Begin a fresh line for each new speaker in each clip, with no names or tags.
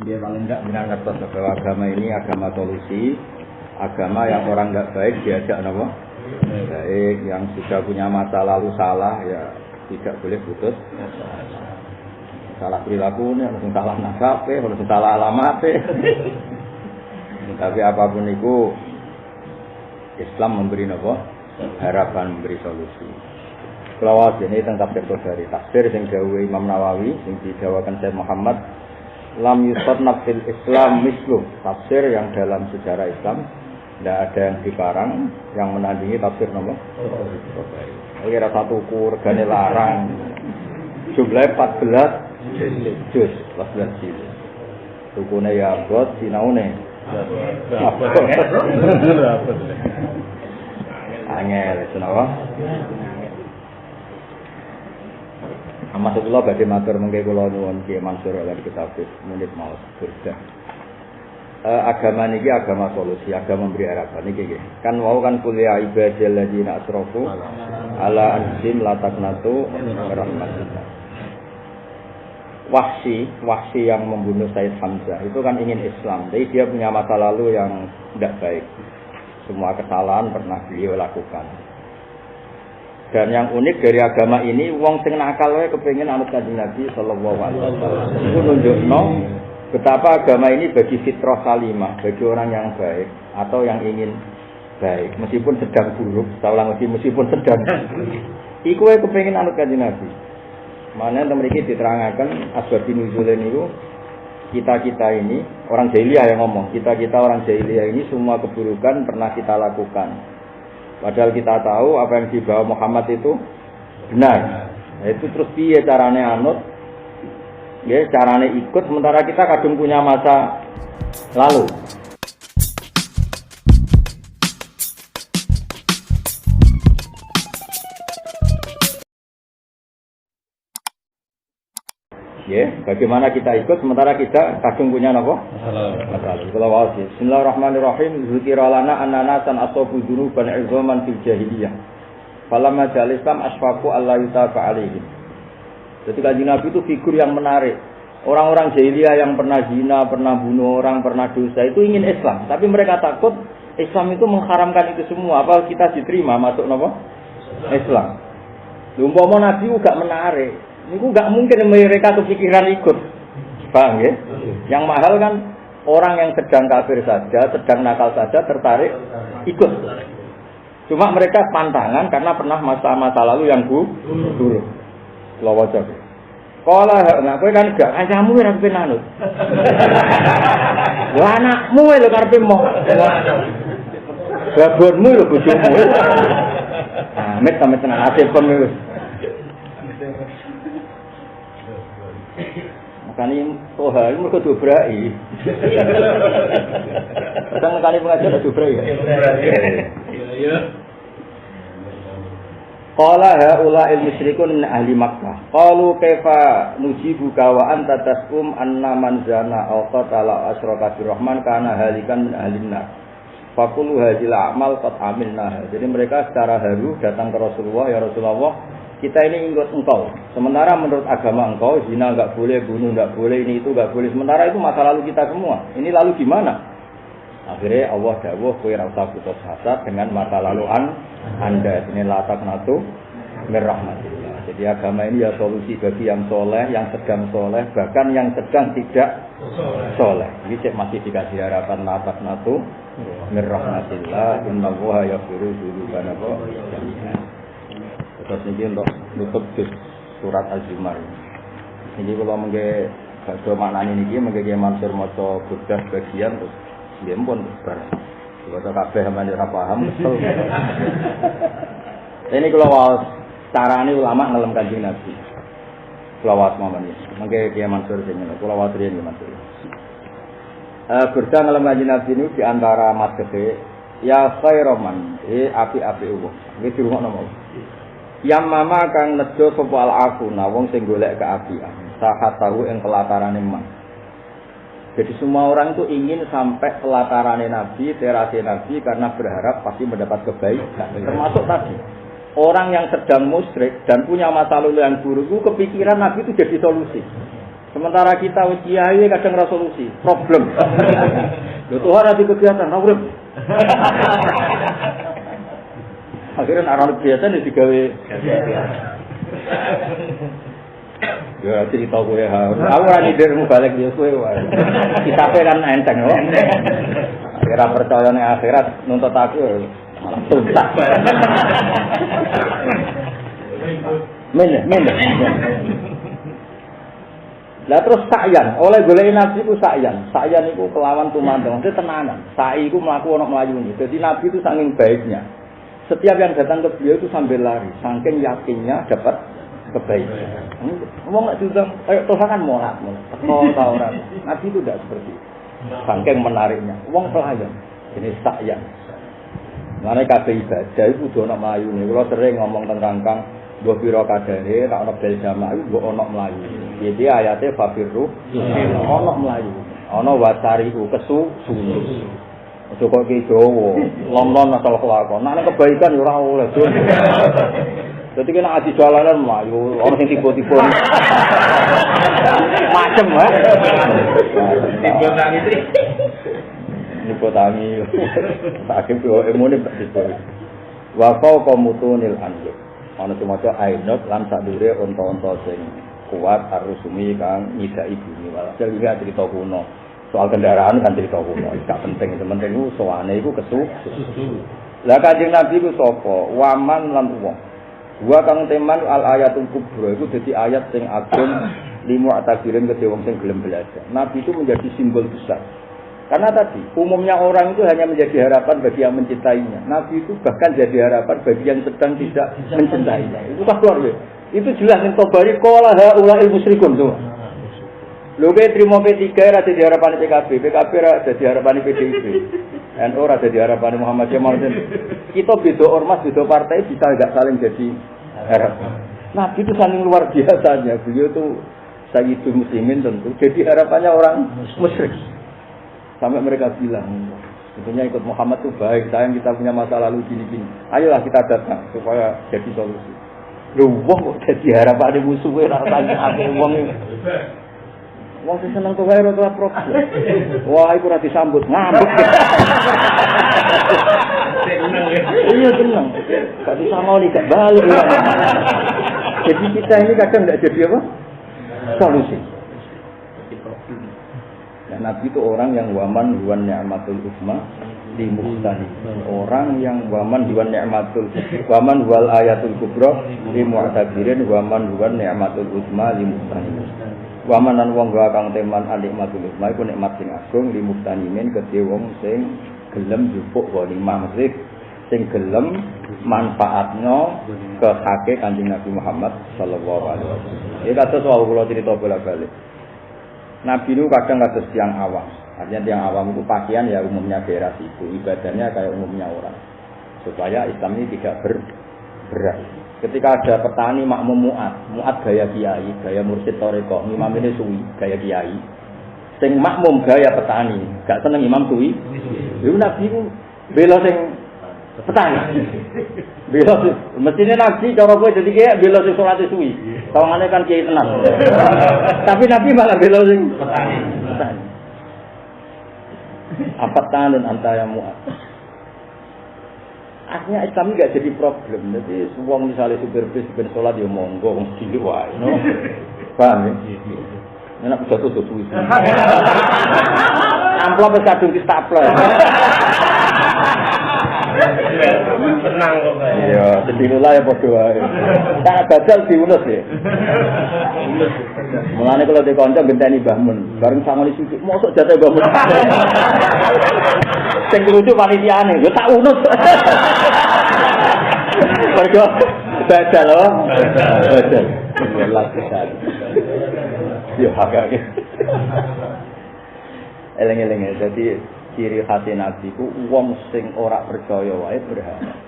Dia paling enggak benar ngertos bahwa agama ini agama solusi, agama yang orang enggak baik diajak apa? Baik, yang sudah punya masa lalu salah ya tidak boleh putus. Salah perilaku ini harus salah nasabe, harus salah alamat. Tapi apapun itu Islam memberi apa? Harapan, memberi solusi. Kalau ini tentang tafsir dari tafsir yang dawuh Imam Nawawi yang didawakan Syekh Muhammad lam yusannaf fil Islam mislu, tafsir yang dalam sejarah Islam tidak ada yang dikarang yang menandingi tafsir nama kira satu regane larang jumlahnya 14 juz 14 juz tukune ya abot sinaune angel senawa Maksudullah badhe matur mengke kula nuwun Ki Mansur lan kitab menit mau surga. Agama niki agama solusi, agama memberi harapan niki nggih. Kan wau kan kuliah ibadil ladina asrafu ala anfusihim la taqnatu rahmatillah. Wahsy yang membunuh Said Hamzah itu kan ingin Islam, tapi dia punya masa lalu yang tidak baik. Semua kesalahan pernah beliau lakukan. Dan yang unik dari agama ini, wong sing nakal wae kepengin anut Kanjeng Nabi sallallahu alaihi wasallam. Itu nunjukno betapa agama ini bagi fitrah salimah, bagi orang yang baik atau yang ingin baik, meskipun sedang buruk, meskipun sedang. Iku wae kepengin anut Kanjeng Nabi. Mana mriki diterangaken asbab nuzule niku kita ini orang jahiliyah yang ngomong, kita orang jahiliyah ini semua keburukan pernah kita lakukan. Padahal kita tahu apa yang dibawa Muhammad itu benar. Nah, itu terus piye carane anut? Ya, carane ikut sementara kita kadung punya masa lalu. Ya, bagaimana kita ikut sementara kita kadung punya apa? Masalah. Kalau wau Bismillahirrahmanirrahim. Zikra lana annana san atabu dzunuban izaman fil jahiliyah. Falamma jalisam asfaqu alla yutafa alaihim. Jadi Kanjeng Nabi itu figur yang menarik. Orang-orang jahiliyah yang pernah zina, pernah bunuh orang, pernah dosa itu ingin Islam, tapi mereka takut Islam itu mengharamkan itu semua. Apa kita diterima masuk apa? Islam. Umpama Nabi juga menarik. Itu enggak mungkin mereka kepikiran ikut. Paham ya? Yang mahal kan orang yang sedang kafir saja, sedang nakal saja tertarik ikut. Cuma mereka pantangan karena pernah masa-masa lalu yang buruk. Lawa jago. Kala nak kowe kan gak kancamu ora kepen anut. Lah anakmu lho karepe moh. Babonmu lho bojomu. Amit tenan asih pun wis. Makanya toha itu mereka dobrai. Kadang nekani pengajian ada dobrai ya. Iya. Qala haula al-musyrikun min ahli Makkah. Qalu kaifa nujibuka wa anta tasum anna man zana aw qatala asyraka birrahman kana halikan min ahli nar. Faqulu hadhil a'mal qad amilna. Jadi mereka secara haru datang ke Rasulullah, ya Rasulullah, kita ini ikut engkau. Sementara menurut agama engkau, zina enggak boleh, bunuh enggak boleh, ini itu enggak boleh. Sementara itu masa lalu kita semua. Ini lalu gimana? Akhirnya Allah dawuh kowe ora usah putus asa dengan masa lalu Anda. Ini latak natu mir rahmatillah. Jadi agama ini ya solusi bagi yang soleh, yang sedang soleh, bahkan yang sedang tidak soleh. Ini cek masih dikasih harapan latak natu mir rahmatillah. Innallaha yaghfiru dzunubana jami'an. Terus ini untuk nutup surat Al-Zumar. Ini kalau mengke bakso maknane niki mengke Mansur maca bedah bagian terus nggih pun bar. Baca kabeh sampeyan ora paham. Ini kalau carane ulama ngelem Kanjeng Nabi. Selawat mawon iki. Mengke Kiai Mansur sing kula watri nggih Mansur. Berda ngelem Kanjeng Nabi niku di antara madhepe ya khairoman, api-api wong. Nggih dirungokno mawon. Yang mama kang nejo sapa al-afuna wong sing golek keapian sahat tahu ing pelatarane man. Jadi semua orang itu ingin sampai pelatarane Nabi, terase Nabi karena berharap pasti mendapat kebaikan. Termasuk tadi orang yang sedang musyrik dan punya masa lalu yang buruk itu kepikiran Nabi itu jadi solusi. Sementara kita kiai kadang resolusi, problem. Lho Tuhan ada kegiatan, problem. Akhirnya arah biasa nih digawe. Ya cerita gue harus. Aku ora nidirmu balik dia kowe wae. Kitabe kan enteng loh. Akhirnya percaya ning akhirat nuntut aku malah tuntas. Men. Lah terus sakyan, oleh golek nabi ku sakyan. Sakyan iku kelawan tumandang, mesti tenanan. Sa'i iku mlaku ana mlayune. Jadi nabi itu saking baiknya. Setiap yang datang ke beliau itu sambil lari, saking yakinnya dapat kebaikan. Ngomong nggak juga, kayak Tuhan kan molat. Tahu orang. Nabi itu tidak seperti itu. Saking menariknya. Wong pelayan. Ini sakyan. Mana kabeh ibadah itu kudu ana mlayune. Kula sering ngomong tentang Kang, mbok pira kadare, tak ana bel jamaah iku mbok ana mlayu. Jadi ayate fafirru ana mlayu. Ana wasariku kesusu. Aja kok iki Jawa, lon-lon asal kelakon. Nek kebaikan ya ora oleh. Dadi kena aji jalanan mlayu, ana sing tiba-tiba. Macem ha. Tiba tangi iki. Nipo tangi. Saking yo emone begitu. Wa fauqa mutunil anjur. Ana semacam ainut lan sadure unta-unta sing kuat arusumi kang nyidaki bumi. Walhasil iki cerita kuno. Soal kendaraan kan cerita kuno, gak penting, penting itu soalnya itu kesusu. Lah Kanjeng Nabi itu sapa? Waman lan wong. Dua kang teman al ayatul kubra itu dadi ayat sing agung limu atakirin ke wong sing gelem belajar. Nabi itu menjadi simbol besar. Karena tadi umumnya orang itu hanya menjadi harapan bagi yang mencintainya. Nabi itu bahkan jadi harapan bagi yang sedang tidak mencintainya. Itu tak keluar ya. Itu jelas ning Tabari qala haula'il musyrikun tuh. Lho kowe trimo P3 ra dadi harapane PKB, PKB ra dadi harapane PDIP. NU ra dadi harapane Muhammadiyah maksud. Kita beda ormas, beda partai bisa enggak saling jadi harapan. Nabi itu saking luar biasanya. Beliau itu Sayyidul Muslimin tentu. Jadi harapannya orang musyrik. Sampai mereka bilang, sebetulnya ikut Muhammad itu baik, sayang kita punya masa lalu gini-gini. Ayolah kita datang supaya jadi solusi. Lho wong kok jadi harapane musuhe ra tanya ake wong iki. Wong sing seneng kowe ora tau problem. Wah, iku ora disambut ngambek. Seneng ya. Iya seneng. Gak disangoni gak balik. Jadi kita ini kadang enggak jadi apa? Solusi. Nah, Nabi itu orang yang waman huwan ni'matul usma di muhtani. Orang yang waman huwan ni'matul waman wal ayatul kubra di mu'tabirin waman huwan ni'matul usma di muhtani. Wamanan wong gawa kang teman anikmatul usma iku nikmat sing agung li muhtanimin kedhe wong sing gelem njupuk ghanimah mesti sing gelem manfaatno ke hake Kanjeng Nabi Muhammad sallallahu alaihi wasallam. Iki kados wae kula crita bola-balik. Nabi itu kadang kados tiyang awam. Artinya tiyang awam itu pakaian ya umumnya daerah situ, ibadahnya kayak umumnya orang. Supaya Islam ini tidak berat. Ketika ada petani makmum muat gaya kiai, gaya mursyid toreko, imam ini suwi, gaya kiai. Sing makmum gaya petani, gak seneng imam suwi. Lalu Nabi itu bela sing petani. Bela sing, mestinya Nabi cara gue jadi kayak bela sing sholat suwi. Tawangannya kan kiai tenang. Tapi Nabi malah bela sing petani. Apa tanun antara muat. Akhirnya Islam enggak jadi problem. Jadi wong misalnya supir bis ben salat ya monggo wong cilik wae, no. Paham ya? Enak bisa tuh suwi. Amplop wis kadung distapler. Tenang kok. Iya, sedinula ya padha wae. Tak badal diunus ya. Mulane kalau di kanca genteni Mbah Mun, bareng sangoni sithik, mosok jate Mbah Mun. Sing lucu panitiane, yo tak unus. Mergo badal loh. Badal. Jelas sekali. Yo agak. Eleng-eleng dadi ciri khas Nabi ku wong sing ora percaya wae berharap.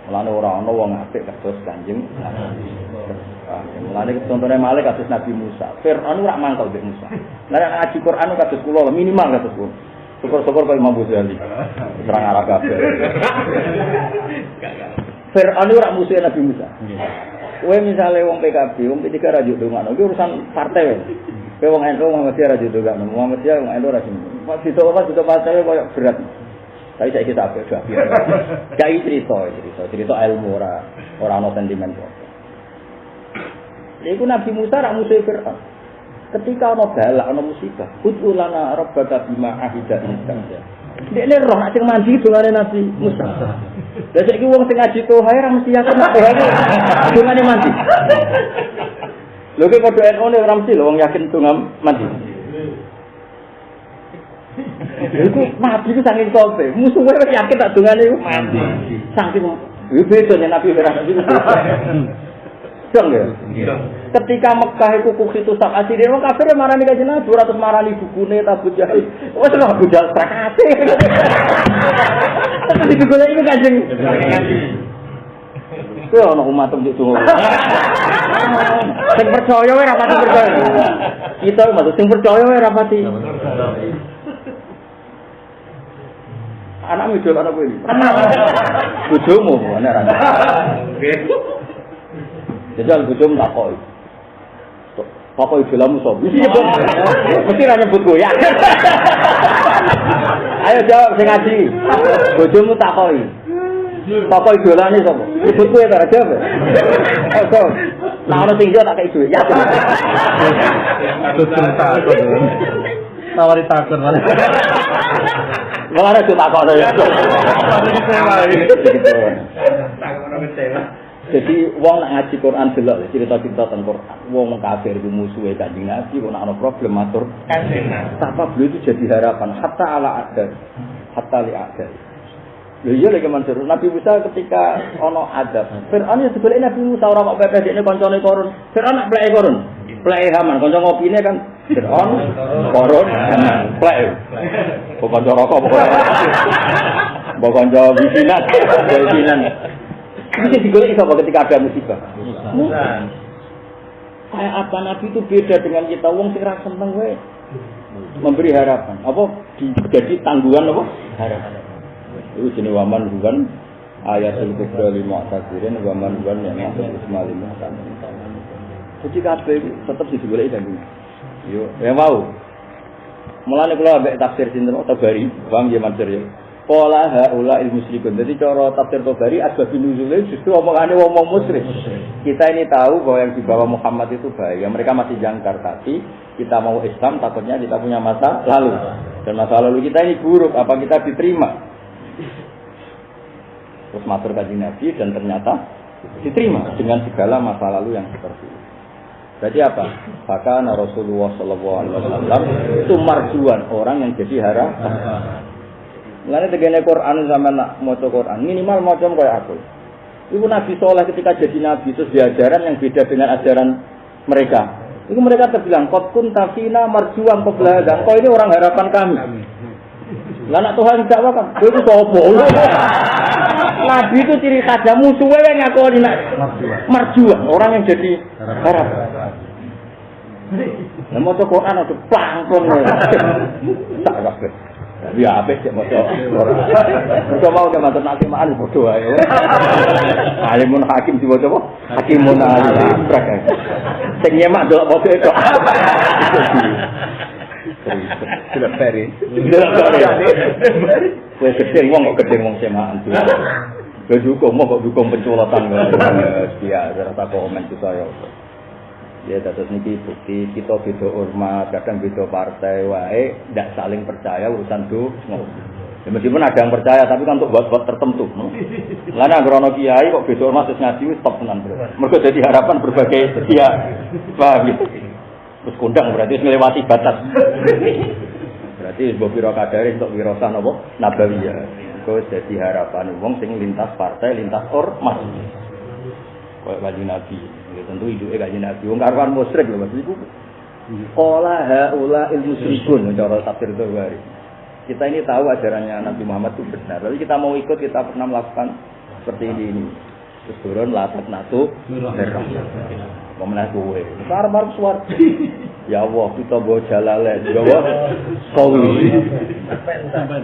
Mulane ora ana wong apik kados Kanjeng Nabi. Mulane contone malih kados Nabi Musa. Firaun ora mangkel mbek Musa. Nek ngaji Quran kados kula minimal kados kula. Syukur-syukur kaya Imam Ghazali. Serang Arab kabeh. Firaun ora musuh Nabi Musa. Kowe misale wong PKB, wong P3 ra yo ndongakno, iki urusan partai. Kowe wong NU Muhammadiyah ra yo ndongakno, Muhammadiyah wong NU ra yo. Mas itu partai koyo berat. Tapi saiki tak apa. Kai cerita ilmu ora ana sentimen kok. Iku Nabi Musa ra musuh Fir'aun. Ketika ana balak, ana musibah, ud'ulana rabbaka bima ahida indaka. Dekne roh nek sing mandi dongane Nabi Musa. Lah saiki wong sing ngaji to hae ra mesti yakin nek dongane mandi. Lho kok padha ene ora mesti lho wong yakin dongam mandi. Iku Nabi ku saking kope, musuhe wis yakin tak dongane mandi. Saking beda nek Nabi ora mandi. Dong ya. Ketika Mekah itu kukitu sak asire wong kafir marani kanjeng Nabi 200 marani bukune tabut jahil. Wes lho budal prakate. Terus digoleki kanjeng. Ku ana umat nduk donga. Sing percaya wae ra pati percaya. Kita maksud sing percaya wae ra pati. Anak midul anak kowe iki. Bojomu ana ra. Jajal bojomu takoki. Pokok idolamu sop. Mesti ra nyebut gue ya. Ayo jawab sing ngaji. Bojomu takoki. Pokok idolane sop. Nyebut gue ta jawab. Ayo. Nah ono sing yo tak kei duwe. Ya. Tutur takon. Nawari takon malah. Malah ada takon ya. Takon kecewa. Jadi wong nak ngaji Quran delok cerita-cerita tentang Quran. Wong kafir iku musuhe Kanjeng Nabi kok ana problem matur Kanjeng Nabi. Sapa beliau itu jadi harapan hatta ala adar. Hatta li adar. Lho iya lek Mansur Nabi Musa ketika ana adab. Fir'aun ya digoleki Nabi Musa ora kok pepes dekne kancane Korun. Fir'aun nak pleke Korun. Pleke Haman kanca ngopine kan Fir'aun Korun Haman pleke. Kok kanca rokok pokoke. Mbok kanca wisinan. Bisa digoleki sapa ketika ada musibah. Kayak apa Nabi itu beda dengan kita wong sing ra seneng wae. Memberi harapan. Apa jadi tanggungan apa? Harapan. Itu jenenge waman bukan ayat al-kubra lima tasirin waman bukan yang masuk ismalimah kan. Jadi kabeh tetep digoleki kan. Yo, ya mau. Mulane kula ambek tafsir sinten Tabari, paham ya Mansur ya. Qala haula il musyrikun. Jadi cara tafsir Tabari asbabun nuzule justru omongane wong musyrik. Kita ini tahu bahwa yang dibawa Muhammad itu baik. Yang mereka masih jangkar tapi kita mau Islam takutnya kita punya masa lalu. Dan masa lalu kita ini buruk, apa kita diterima? Terus matur kanjeng Nabi dan ternyata diterima dengan segala masa lalu yang seperti itu. Jadi apa? Maka Rasulullah sallallahu alaihi wasallam itu marjuan orang yang jadi harapan. Mulane tegene Quran sama nak maca Quran minimal maca koyo aku. Ibu Nabi Saleh ketika jadi nabi itu diajaran yang beda dengan ajaran mereka. Itu mereka terbilang qad kunta fina marjuan qabla hadzal. Kau ini orang harapan kami. Lah nak Tuhan dakwah kan, kowe itu sapa? Nabi itu ciri khasnya musuhe yang ngakoni nak marjuan, orang yang jadi harapan. Lah maca Quran ada plangkon. Tak kabeh. Ya apik sik maca ora. Kok mau ke matur nak maal padha wae. Alimun hakim diwaca apa? Hakimun alim. Sing nyemak delok padha itu. Sudah peri. Kowe gedeng wong kok gedeng wong semaan. Kowe dukung kok dukung penculotan dia rasa komen itu saya. Ya terus niki bukti kita beda hormat, kadang beda partai wae ndak saling percaya urusan dosa. Ya meskipun ada yang percaya tapi kan untuk buat tertentu. Lah nek ana kiai kok beda hormat terus ngaji wis top tenan, Bro. Mergo jadi harapan berbagai dia. Paham ya? Terus kondang berarti melewati batas. Berarti mbok pira kadare untuk wirasa napa nabawiyah. Kok jadi harapan wong sing lintas partai, lintas ormas. Kayak kanjeng Nabi, ya tentu hidupe kanjeng Nabi. Wong karuan musyrik lho Mas iku. Qala haula il musyrikun cara tafsir Tabari. Kita ini tahu ajarannya Nabi Muhammad itu benar. Lalu kita mau ikut, kita pernah melakukan seperti ini. Terus turun latat natu merah. Pemenang kowe. Sarbar suwarga. Ya Allah, kita bawa jalalain, bawa solusi.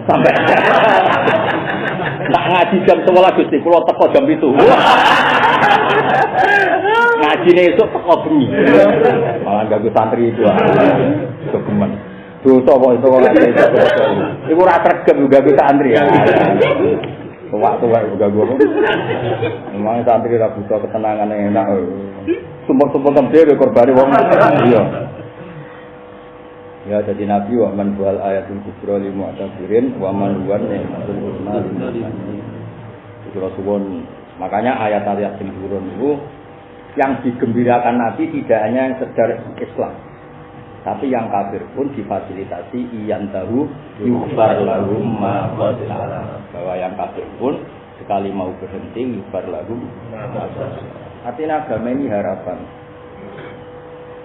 Sampai. Tak ngaji jam 11 Gusti, kula teko jam 7. Ngajine esuk teko bengi. Malah ganggu santri itu. Kegeman. Dosa kok itu kok ngaji. Iku ora tregem ganggu santri ya. Waktu ganggu apa? Memang santri ra butuh ketenangan yang enak. Sumpah-sumpah dhewe korbane wong. Iya. Ya jadi Nabi wa man bual ayatul kubra li mu'tabirin wa man huwa ni'matul husna itu Rasulun. Makanya ayat-ayat yang turun itu yang digembirakan Nabi tidak hanya yang sekedar Islam, tapi yang kafir pun difasilitasi iyan tahu yughfar lahum ma qad salah. Bahwa yang kafir pun sekali mau berhenti yughfar lahum ma qad salah. Artinya agama ini harapan.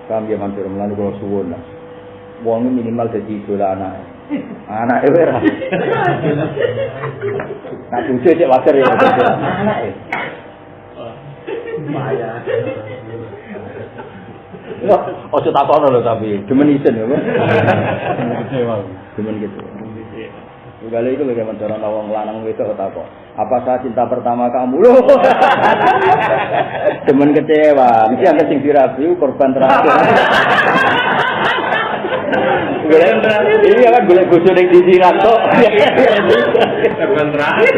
Kami yang hampir melalui Rasulun. Wong minimal dadi idola anake. Anake ora. Nah, bojo cek wajar ya. Anake. Maya. Loh, ojo takono lho tapi demen isen ya, Pak. Demen gitu. Segala itu bagaimana cara wong lanang wedok takok. Apa saat cinta pertama kamu? Loh. Demen kecewa. Mesti yang sing dirabi korban terakhir. Ini kan boleh bojo ning disiran tok. Korban terakhir.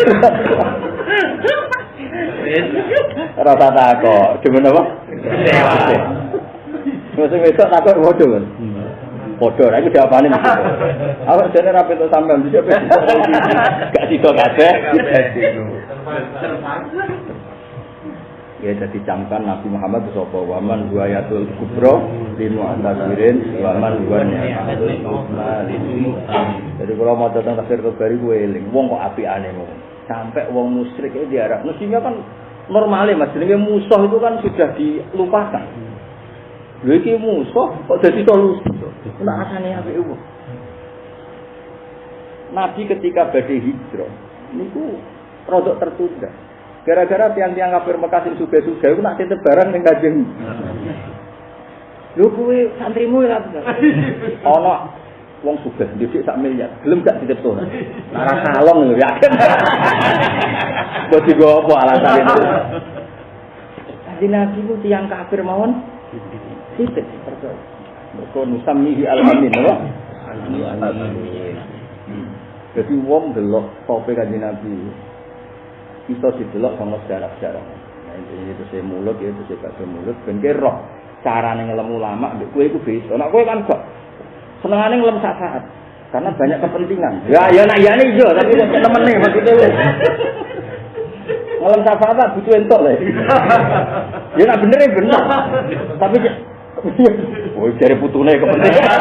Rasa takok. Demen apa? Kecewa. Mesti wedok takok bodoh kan. Podo, aku jawabane mesti. Awak jane ra petuk sampean bisa gak sida kabeh. Ya jadi camkan Nabi Muhammad sapa waman buayatul kubra lil mu'tabirin waman huwa ni'matul husna lil. Jadi kalau mau datang tafsir Tabari ku eling wong kok apikane ngono. Sampai wong musyrik iki diarah. Mestinya kan normale Mas, jenenge musuh itu kan sudah dilupakan. Lha iki musuh kok dadi solusi. Nek asane apik wong. Nabi ketika badhe hijrah niku rodok tertunda. Gara-gara tiang-tiang kafir Mekah sing sugih-sugih iku nak titip barang ning Kanjeng. Lho kuwi santrimu ya. Ana wong sugih dhisik sak miliar, gelem gak titip to. Ora kalong lho yakin. Kok digo apa alasane itu? Kanjeng Nabi ku tiang kafir mawon titip percaya. Mergo nusamihi al-amin lho. Amin. Jadi wong delok tope Kanjeng Nabi iso didelok sama sejarah-sejarah. Nah, itu sing mulut ya, itu sing gak mulut ben ki roh carane ngelem ulama mbek kowe iku beda. Nek kowe kan gak senengane ngelem sak saat karena banyak kepentingan. Ya nak yane iya, tapi kok temene maksudnya wis. Ngelem sak saat butuh entuk lho. Ya nak bener ya bener. Tapi oh jare putune kepentingan.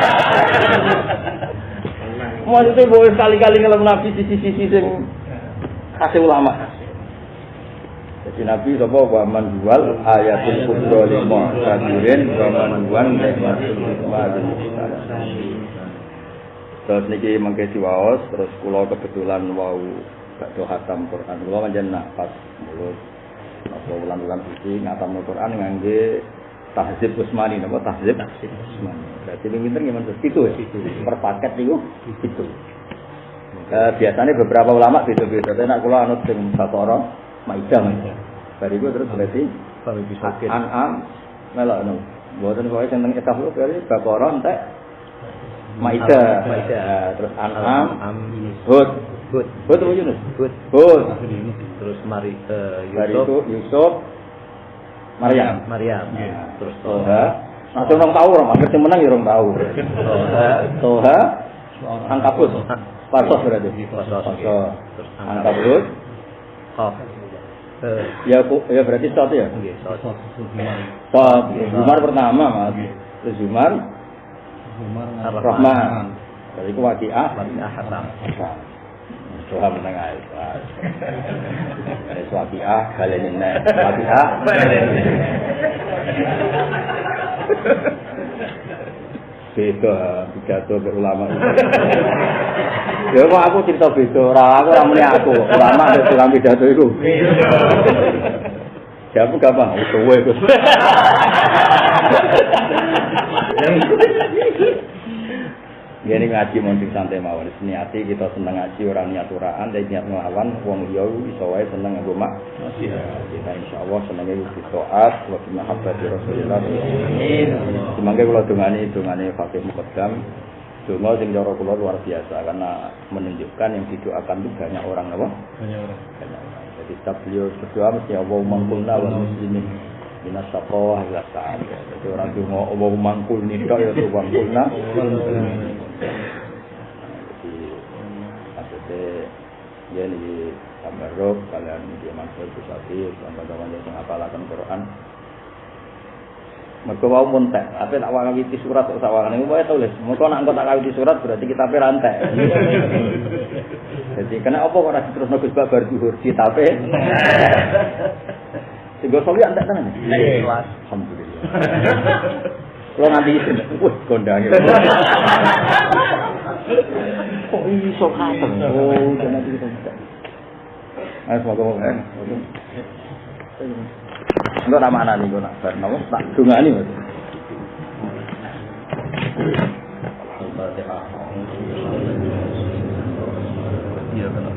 Maksudnya boleh sekali-kali ngelem Nabi sisi-sisi sing kasih ulama. Jadi Nabi sapa wa man jual ayatul kubra lil mu'tabirin wa man wan ni'matul hikmatul. Terus niki mangke diwaos terus kula kebetulan wau badhe khatam Quran. Kula pancen pas mulut apa ulang-ulang suci ngatam Quran ngangge tahzib Usmani napa tahzib Usmani. Berarti pinter nggih itu ya. Per paket niku itu. Biasanya beberapa ulama beda-beda. Nek kula anut sing Baqarah Maidah. Bariku terus berarti An'am melok no. Mboten kok sing teng etaf lho berarti Baqarah entek Maidah. Terus An'am Hud apa Yunus? Hud. Terus Yusuf Maryam. Terus Toha. Langsung orang tahu orang, hampir menang ya orang tahu. Toha Ankabut. Pasos berarti. Terus Ankabut. Ya berarti Sot ya? Sot. Zumar pertama Mas. Terus Zumar Rahman. Dari itu Waqi'ah Hasan. Doa menang ae. Waqi'ah baleni nek. Waqi'ah beda pidato berulama. Ya kok aku cerita beda, aku ora muni aku, ulama nek dalam pidato iku. Jawab gampang, suwe Gus. Gini ngaji mungkin santai mawon. Niati kita seneng ngaji orang niat uraan, dan niat ngelawan wong liya iso wae seneng nggo mak. Kita insyaallah senenge wis taat wa bi mahabbati Rasulillah. Semangke kula dongane Fakih Muqaddam. Donga sing cara kula luar biasa karena menunjukkan yang didoakan itu banyak orang apa? Banyak orang. Jadi setiap beliau berdoa mesti Allahumma qulna wal muslimin minas saqawah ila sa'ad. Jadi orang donga Allahumma qulni tok ya Allahumma qulna wal muslimin. Jadi maksudnya ya ini tabarruk kalian di Mansur Busati sama-sama yang ngapalaken Quran. Mergo wau muntek, ape tak wawiti surat kok sawangane wae tulis. Mergo nek engko tak kawiti surat berarti kita rantek. Jadi kena apa ora diterusno Gus Babar zuhur citape. Sing go soli antek tenan. Alhamdulillah. Kalau nanti isin, kondange. Kok iso katen? Oh, nanti kita bisa. Ayo semoga enggak nama anak nih, nak bernawa tak dungani mas. Iya benar.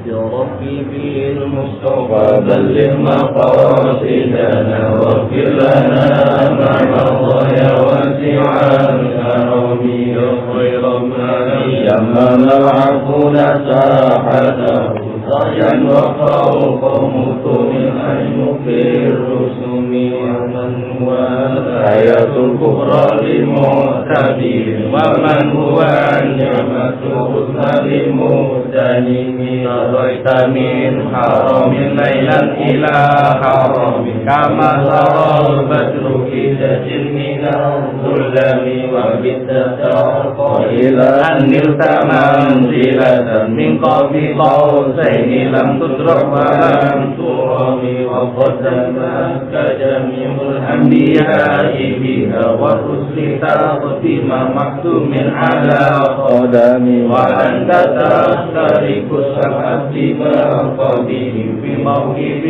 يا ربي بالمصطفى بلغ مقاصدنا واغفر لنا ما مضى يا واسع الكرم يا خير من يمن العفو ساحته ضيا وفوق مطر العين في الرسوم ومن هو الآية الكبرى للمعتدين ومن هو النعمة الحسنى للمغتنم قضيت من حرم ليلا إلى حرم كما سرى البدر في سج من الظلم وبالتترقى إلى أن نلت منزلة من قاب قوسين لم تدرك ولم ترم وقد تمك جميع الأنبياء بها والرسل تقدم مكتوم على قدم وأنت تشترك السبعة بأرقابهم في موهب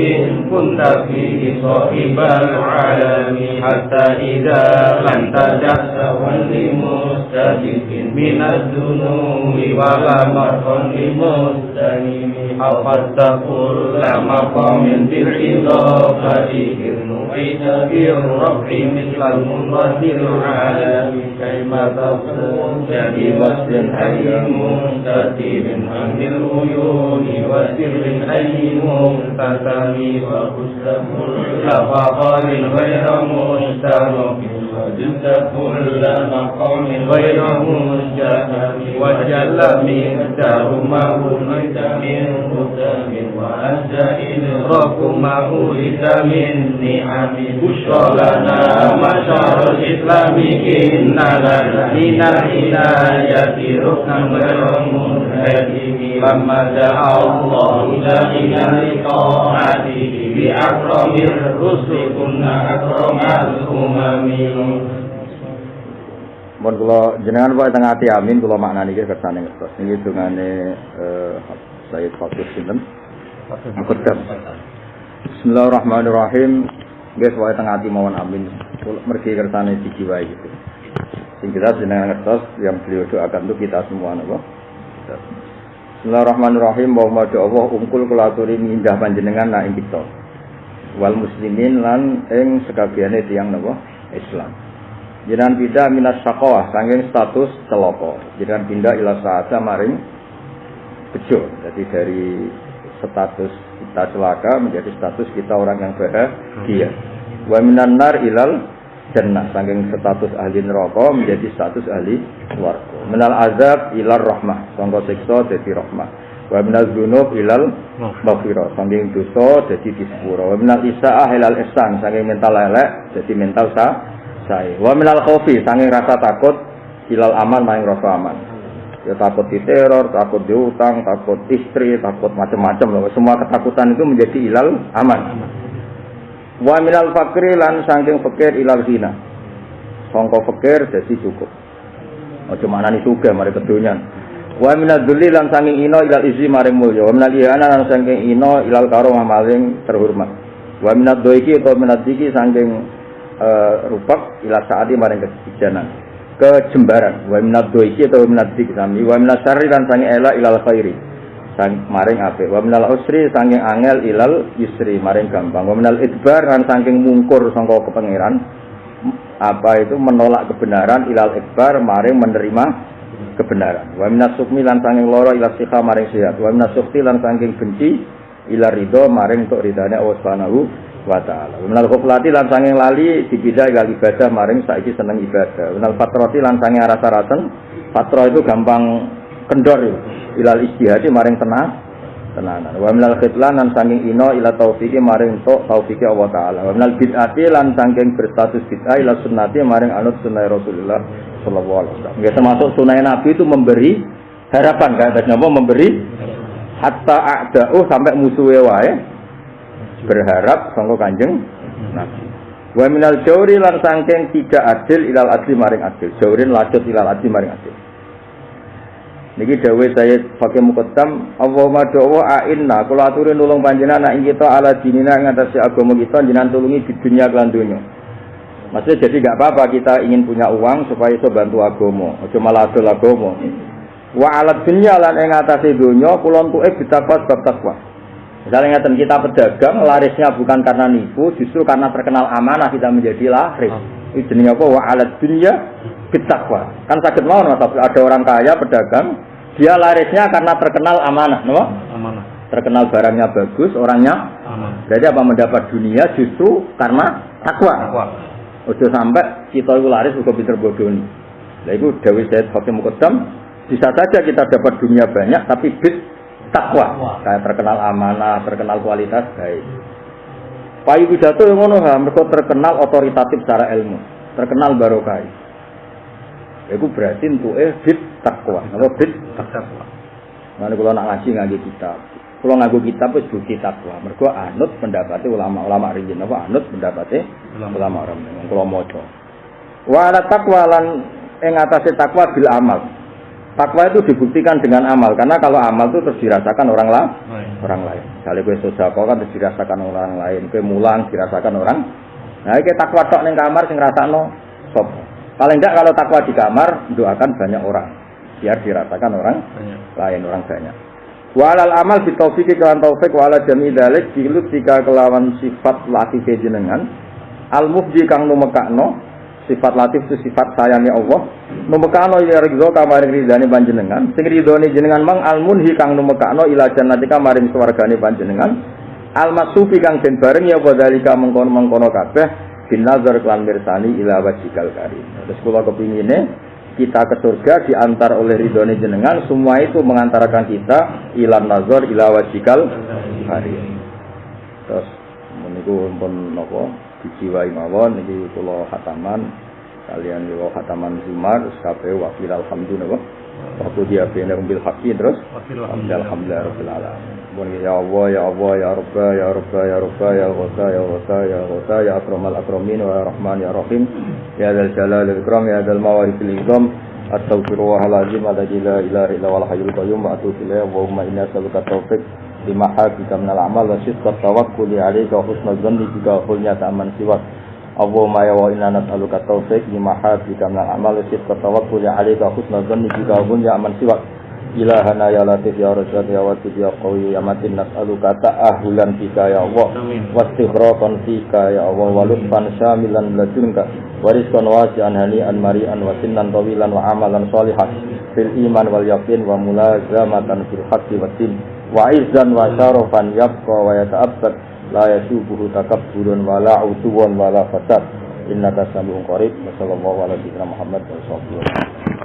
كنت فيه صاحب العالم حتى إذا لم تجد سوى لمستهدف من الذنوب ولا مرقا لمستنيم حفظت كل مقام بالإضافة إذ نعيد بالرفع مثل المنضد العالم كيما تقول بوصل أي مستتر عن العيون وسر أي مختتم وحسن كل فقال غير مشترك وجدت كل مقام غير مشترك وجل مقدار ما أولئك من قدام وأنت إدراك ما أولئك من نعم بشرى لنا مشار الإسلام إن لنا من العناية ركنا غير منهدم لما دعا الله إلى لطاعته بأكرم الرسل كنا أكرم الأمم.
Mun kula jenengan wae teng ati amin kula maknani iki kersane ngertos. Niki dungane Sayyid Fakih sinten? Muqaddam. Bismillahirrahmanirrahim. Nggih wae teng ati mawon amin. Kula mergi kersane dijiwai gitu. Sing kita jenengan ngertos yang beliau doakan untuk kita semua napa? Bismillahirrahmanirrahim. Wa Allah ungkul kula aturi mindah panjenengan nak ing kita. Wal muslimin lan ing sekabehane tiyang napa? Islam. Jenengan pindah minas saqawah saking status celaka. Jenengan pindah ila sa'ada maring bejo. Jadi dari status kita celaka menjadi status kita orang yang bahagia. Wa minan nar ilal jannah saking status ahli neraka menjadi status ahli swarga. Minal azab ilal rahmah sangka siksa dadi rahmah. Wa minaz dzunub ilal maghfirah saking dosa dadi disepuro. Wa minal isaah ilal ihsan saking mental elek dadi mental sae. Wa minal khaufi saking rasa takut ilal aman maring rasa aman. Ya takut diteror, takut diutang, takut istri, takut macam-macam loh. Semua ketakutan itu menjadi ilal aman. Wa minal fakri lan saking fakir ilal ghina. Sangka fakir dadi cukup. Aja maknani sugih mari kedonyan. Wa minadzulli lan saking ino ilal izzi maring mulya. Wa minal ihana lan saking ino ilal karomah maring terhormat. Wa minaddoiki utawa minadziki saking rupak ila saati maring kebijanan. Kejembaran. Wa minaddoiki utawa minadziki sami. Wa minasyarri lan saking ela ilal khairi. Sang maring apik. Wa minal usri saking angel ilal yusri maring gampang. Wa minal idbar lan saking mungkur sangka kepengiran. Apa itu menolak kebenaran ilal ikbar maring menerima kebenaran. Wa minas sukmi lan saking loro ila sikha maring sehat. Wa minas sukti lan saking benci ila ridho maring untuk ridane Allah Subhanahu wa taala. Wa minal ghaflati lan saking lali dipindah ila ibadah maring saiki seneng ibadah. Wa minal fatrati lan saking rasa-rasen. Fatra itu gampang kendor ilal istihadi maring tenanan. Wa minal khitlan lan saking ino ila taufiki maring untuk taufiki Allah taala. Wa minal bid'ati lan saking berstatus bid'ah ila sunnati maring anut sunnah Rasulullah sallallahu alaihi wasallam. Ya termasuk sunnah Nabi itu memberi harapan kan, napa memberi hatta a'da'u sampai musuhe wae berharap sangka Kanjeng Nabi. Wa minal jawri lan saking tidak adil ilal adli maring adil. Jawrin lajut ilal adli maring adil. Niki dawuh saya pakai muqaddam Allahumma do'wa a'inna kula aturi nulung panjenengan ing kita ala dinina ing atase agama kita jenengan tulungi di dunia lan donya. Maksudnya jadi enggak apa-apa kita ingin punya uang supaya iso bantu agama, aja malah adol agama. Wa ala dunya lan ing atase donya kula entuke ditakwa sebab takwa. Misalnya ngeten kita pedagang larisnya bukan karena nipu, justru karena terkenal amanah kita menjadi laris. Itu jenenge apa? Wa ala dunya bitakwa. Kan sakit mawon Mas, ada orang kaya pedagang, dia larisnya karena terkenal amanah, no? Amanah. Terkenal barangnya bagus, orangnya amanah. Jadi apa mendapat dunia justru karena takwa. Ojo sampai kita itu laris uga pinter bodoni. Lah iku dawuh Sayyid Hakim Muqaddam, bisa saja kita dapat dunia banyak tapi bid takwa. Kayak terkenal amanah, terkenal kualitas baik. Payu pidato yang ngono ha, mergo terkenal otoritatif secara ilmu, terkenal barokah. Iku berarti entuke bid takwa. Apa bid takwa? Mane kula nak ngaji nganggo kitab. Kula nganggo kitab wis bukti takwa. Mergo anut pendapate ulama-ulama riyin apa anut pendapate ulama riyin. Kula maca. Wa ala taqwa lan ing atase takwa bil amal. Takwa itu dibuktikan dengan amal karena kalau amal itu terus dirasakan orang lain. Misalnya kowe sedekah kan terus dirasakan orang lain, kowe mulang dirasakan orang. Nah, iki takwa tok ning kamar sing ngrasakno sapa? Paling enggak kalau takwa di kamar doakan banyak orang biar dirasakan orang lain orang banyak. Walal amal bi taufiqi kelan taufik wala jami dzalik dilut jika kelawan sifat latif jenengan al mufdi kang numekakno sifat latif itu sifat sayangnya Allah numekakno ya ridho kamaring ridane panjenengan sing ridhone jenengan mang al munhi kang numekakno ila jannati kamaring swargane panjenengan al masufi kang den bareng ya padhalika mengkono-mengkono kabeh binazar klan mirsani ila wajhikal karim. Terus kula kepingine kita ke surga diantar oleh ridhone jenengan, semua itu mengantarkan kita ilan nazar ila wajhikal karim. Terus meniku pun napa dijiwai mawon niki kula khataman kalian yo khataman Zumar kabeh wakil alhamdulillah. Waktu dia benar bil haqqi terus alhamdulillah rabbil alamin. Ya Allah ya Allah ya Rabb ya Rabb ya Rabb ya Ghasa ya Ghasa ya Ghasa ya akramal akramin wa rahman ya rahim ya dzal jalal wal ikram ya dzal mawarith al izam astaghfirullahalazim alladzi la ilaha illa huwal hayyul qayyum wa atubu ilayhi wa inna nas'aluka taufiq lima habika minal a'mal wa sidqa tawakkuli 'alaika wa husnul dhanni bika khulnya ta'man siwak. Allahumma ya wa inna nas'aluka taufiq lima habika minal a'mal wa sidqa tawakkuli 'alaika wa husnul dhanni bika khulnya ta'man siwak. Ilahana ya latif ya razzaq ya wadud ya qawi ya matin nas'aluka ta'ahulan fika ya Allah wastighraqan fika ya Allah wa lutfan syamilan ladunka wa rizqan wasi'an hani'an mari'an wa sinnan tawilan wa amalan sholihan fil iman wal yaqin wa mulazamatan fil haqqi wa din wa izzan wa syarafan yabqa wa yata'abbad la yasubuhu takabburun wa la utuwan wa la fasad innaka sami'un qarib wa sallallahu alaihi wa sallam Muhammad wa sallallahu